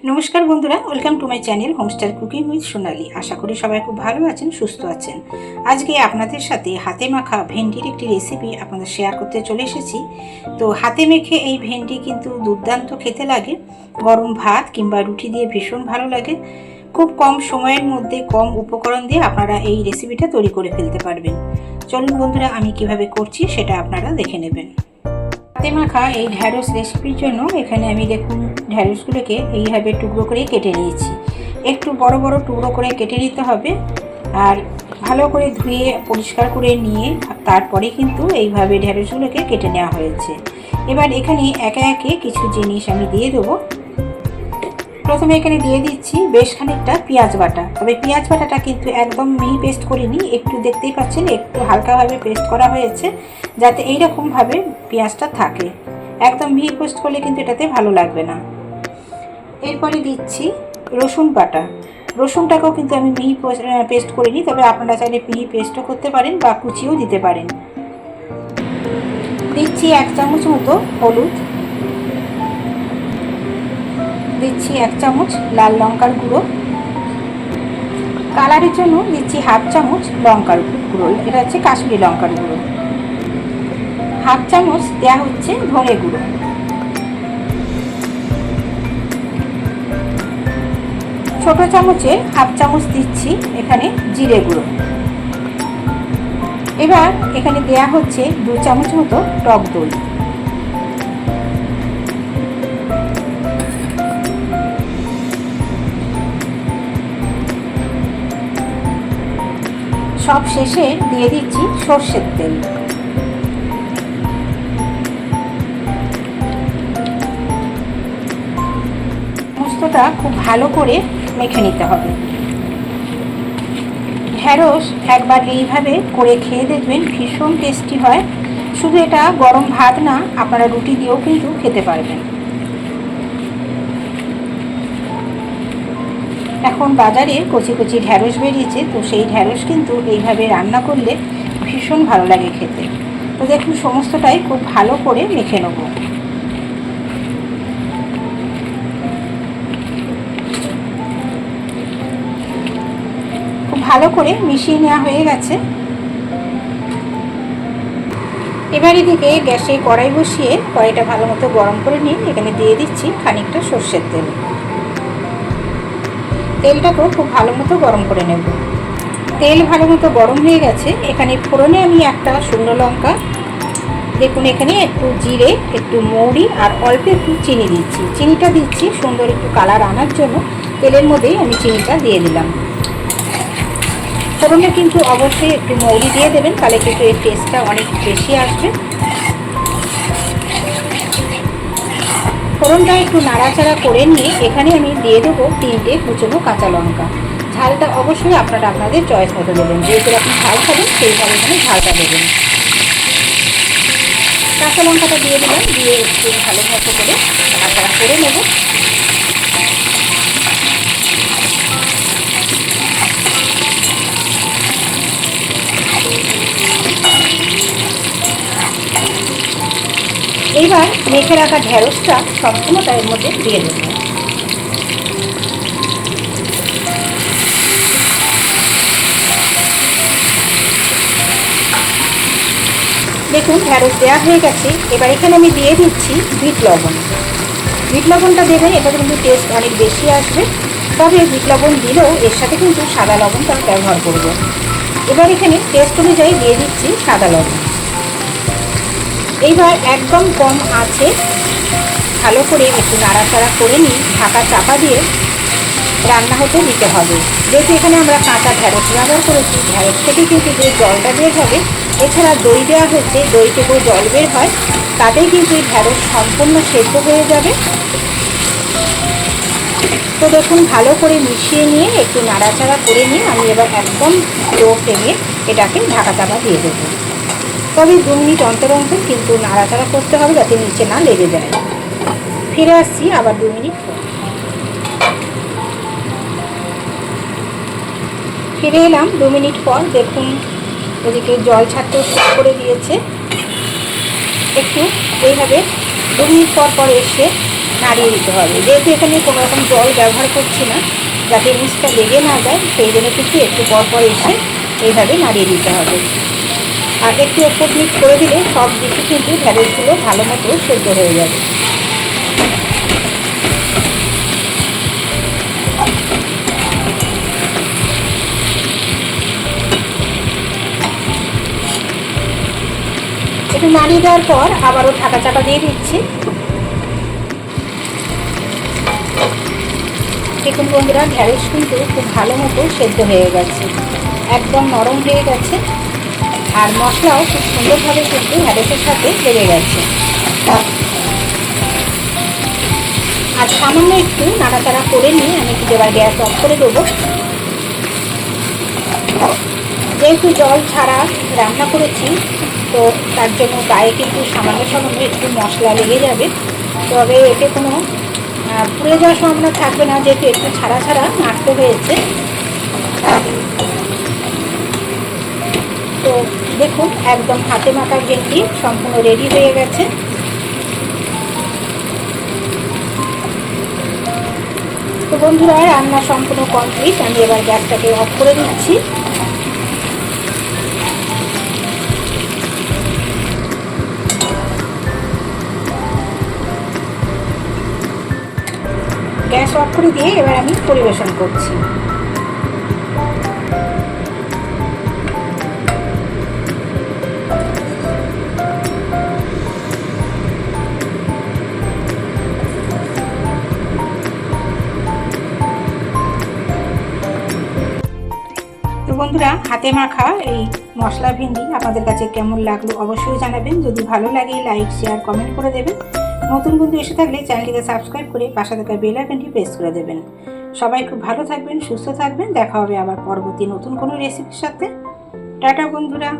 নমস্কার বন্ধুরা, welcome to my channel homestyle cooking with Sonali. আশা করি সবাই খুব ভালো আছেন, সুস্থ আছেন। আজকে আপনাদের সাথে হাতে মাখা ভেন্ডির একটি রেসিপি আপনাদের শেয়ার করতে চলে এসেছি। তো হাতে মেখে এই ভেন্ডি কিন্তু দুর্দান্ত খেতে লাগে, গরম ভাত কিংবা রুটি দিয়ে ভীষণ ভালো লাগে। খুব কম সময়ের মধ্যে কম উপকরণ দিয়ে আপনারা এই রেসিপিটা তৈরি করে ফেলতে পারবেন। চলুন বন্ধুরা, আমি কিভাবে করছি সেটা আপনারা দেখে নেবেন। হাতে মাখা এই ঢ্যাঁড়স রেসিপির জন্য এখানে আমি দেখুন ঢ্যাঁড়সগুলোকে এইভাবে টুকরো করে কেটে নিয়েছি। একটু বড় বড় টুকরো করে কেটে নিতে হবে, আর ভালো করে ধুয়ে পরিষ্কার করে নিয়ে তারপরে কিন্তু এইভাবে ঢ্যাঁড়সগুলোকে কেটে নেওয়া হয়েছে। এবার এখানে একে একে কিছু জিনিস আমি দিয়ে দেবো। প্রথমে এখানে দিয়ে দিচ্ছি বেশ খানিকটা পেঁয়াজ বাটা, তবে পেঁয়াজ বাটাটা কিন্তু একদম মিহি পেস্ট করিনি, একটু দেখতেই পাচ্ছেন একটু হালকাভাবে পেস্ট করা হয়েছে, যাতে এইরকমভাবে পেঁয়াজটা থাকে। একদম মিহি পেস্ট করলে কিন্তু এটাতে ভালো লাগবে না। এরপরে দিচ্ছি রসুন বাটা। রসুনটাকেও কিন্তু আমি মিহি পেস্ট করিনি, তবে আপনারা চাইলে মিহি পেস্টও করতে পারেন বা কুচিও দিতে পারেন। দিচ্ছি 1 চামচ মতো হলুদ, দিচ্ছি 1 চামচ লাল লঙ্কার গুঁড়ো, কালারের জন্য দিচ্ছি 1/2 চামচ লঙ্কার গুঁড়ো, এটা হচ্ছে কাশ্মীরি লঙ্কার গুঁড়ো। 1/2 চামচ দেওয়া হচ্ছে ধনে গুঁড়ো। ছোট চামচের 1/2 চামচ দিচ্ছি এখানে জিরে গুঁড়ো। এবার এখানে দেওয়া হচ্ছে 2 চামচ মতো টক দই। সব শেষে দিয়ে দিচ্ছি সর্ষের তেল। সমস্তটা খুব ভালো করে মেখে নিতে হবে। ঢ্যাঁড়স একবার এইভাবে করে খেয়ে দেখবেন, ভীষণ টেস্টি হয়। শুধু এটা গরম ভাত না, আপনারা রুটি দিয়েও কিন্তু খেতে পারবেন। এখন বাজারে কচি কচি ঢ্যাঁড়স বেরিয়েছে, তো সেই ঢ্যাঁড়স কিন্তু এইভাবে রান্না করলে ভীষণ ভালো লাগে খেতে। তো দেখুন সমস্তটাই খুব ভালো করে মেখে নেব। খুব ভালো করে মিশিয়ে নেওয়া হয়ে গেছে। এবার এদিকে গ্যাসে কড়াই বসিয়ে কড়াইটা ভালো মতো গরম করে নিয়ে এখানে দিয়ে দিচ্ছি খানিকটা সর্ষের তেল। তেলটাকেও খুব ভালো মতো গরম করে নেব। তেল ভালো মতো গরম হয়ে গেছে। এখানে ফোড়নে আমি একটা শুকনো লঙ্কা, দেখুন এখানে একটু জিরে, একটু মৌরি আর অল্প একটু চিনি দিচ্ছি। চিনিটা দিচ্ছি সুন্দর একটু কালার আনার জন্য। তেলের মধ্যেই আমি চিনিটা দিয়ে দিলাম। ফোড়নে কিন্তু অবশ্যই একটু মৌরি দিয়ে দেবেন, তাহলে কিন্তু এর টেস্টটা অনেক বেশি আসবে। ফোড়নটা একটু নাড়াচাড়া করে নিয়ে এখানে আমি দিয়ে দেবো 3টে কুচনো কাঁচা লঙ্কা। ঝালটা অবশ্যই আপনারা আপনাদের চয়েস মতো দেবেন, যেহেতু আপনি ঝাল খাবেন সেইভাবে এখানে ঝালটা দেবেন। কাঁচা লঙ্কাটা দিয়ে দিলাম, দিয়ে একটু ভালো মতো করে নাড়াচাড়া করে নেব। এইবার মেখে রাখা ঢ্যাঁড়সটা সবসময় এর মধ্যে দিয়ে দেব। দেখুন ঢ্যাঁড়স দেওয়া হয়ে গেছে। এবার এখানে আমি দিয়ে দিচ্ছি বিট লবণ। বিট লবণটা দেবেন, এটা কিন্তু টেস্ট অনেক বেশি আসবে। তবে বিট লবণ দিলেও এর সাথে কিন্তু সাদা লবণটা ব্যবহার করব। এবার এখানে টেস্ট অনুযায়ী দিয়ে দিচ্ছি সাদা লবণ। এইবার একদম কম আছে ভালো করে একটু নাড়াচাড়া করে নিই, ঢাকা চাপা দিয়ে রান্না হতে দিতে হবে। যেহেতু এখানে আমরা কাঁচা ঢ্যাঁড়স ব্যবহার করেছি, ঢ্যাঁড়স থেকে কিন্তু যে জলটা বের হবে, এছাড়া দই দেওয়া হয়েছে, দই থেকেও জল বের হয়, তাতেই কিন্তু এই ঢ্যাঁড়স সম্পূর্ণ সেদ্ধ হয়ে যাবে। তো দেখুন ভালো করে মিশিয়ে নিয়ে একটু নাড়াচাড়া করে নিয়ে আমি এবার একদম লো ফ্লেমে এটাকে ঢাকা চাপা দিয়ে দেবো। তবে 2 মিনিট অন্তর অন্তর কিন্তু নাড়াচাড়া করতে হবে, যাতে নিচে না লেগে যায়। ফিরে আসছি আবার 2 মিনিট পর। ফিরে এলাম 2 মিনিট পর। দেখুন ওদিকে জল ছাড়তে শুরু করে দিয়েছে। একটু এইভাবে 2 মিনিট পর পর এসে নাড়িয়ে দিতে হবে। যেহেতু এখানে কোনো রকম জল ব্যবহার করছি না, যাতে নিচটা লেগে না যায়, সেই জন্য কিন্তু একটু পর পর এসে এইভাবে নাড়িয়ে দিতে হবে। আর একটু ওপর নিচ করে দিলে সব দিকে কিন্তু ঢ্যাঁড়সগুলো ভালো মতো সেদ্ধ হয়ে যাবে। একটু নাড়িয়ে দেওয়ার পর আবারও ঢাকা চাপা দিয়ে দিচ্ছি। দেখুন বন্ধুরা, ঢ্যাঁড়স কিন্তু খুব ভালো মতো সেদ্ধ হয়ে গেছে, একদম নরম হয়ে গেছে, আর মশলাও খুব সুন্দরভাবে কিন্তু ঢ্যাঁড়সের সাথে লেগে গেছে। আর সামান্য একটু নাড়াচাড়া করে নিয়ে আমি কিন্তু এবার গ্যাস অফ করে দেবো। যেহেতু জল ছাড়া রান্না করেছি, তো তার জন্য গায়ে কিন্তু সামান্য সামান্য একটু মশলা লেগে যাবে, তবে এতে কোনো পুড়ে যাওয়ার সম্ভাবনা থাকবে না, যেহেতু একটু ছাড়া ছাড়া নাড়তে হয়েছে। তো দেখুন, একদম হাতে মাখা ভেন্ডি সম্পূর্ণ রেডি হয়ে গেছে। তো বন্ধুরা, রান্না সম্পূর্ণ কমপ্লিট, আমি এবার গ্যাসটাকে অফ করে দিচ্ছি। গ্যাস অফ করে দিয়ে এবার আমি পরিবেশন করছি। তো বন্ধুরা, হাতে মাখা এই মশলা ভেন্ডি আপনাদের কাছে কেমন লাগলো অবশ্যই জানাবেন। যদি ভালো লাগে লাইক, শেয়ার, কমেন্ট করে দেবেন। নতুন বন্ধু এসে থাকলে চ্যানেলটিকে সাবস্ক্রাইব করে পাশে থাকা বেল আইকনটি প্রেস করে দেবেন। সবাই খুব ভালো থাকবেন, সুস্থ থাকবেন। দেখা হবে আবার পরবর্তী নতুন কোনো রেসিপির সাথে। টাটা বন্ধুরা।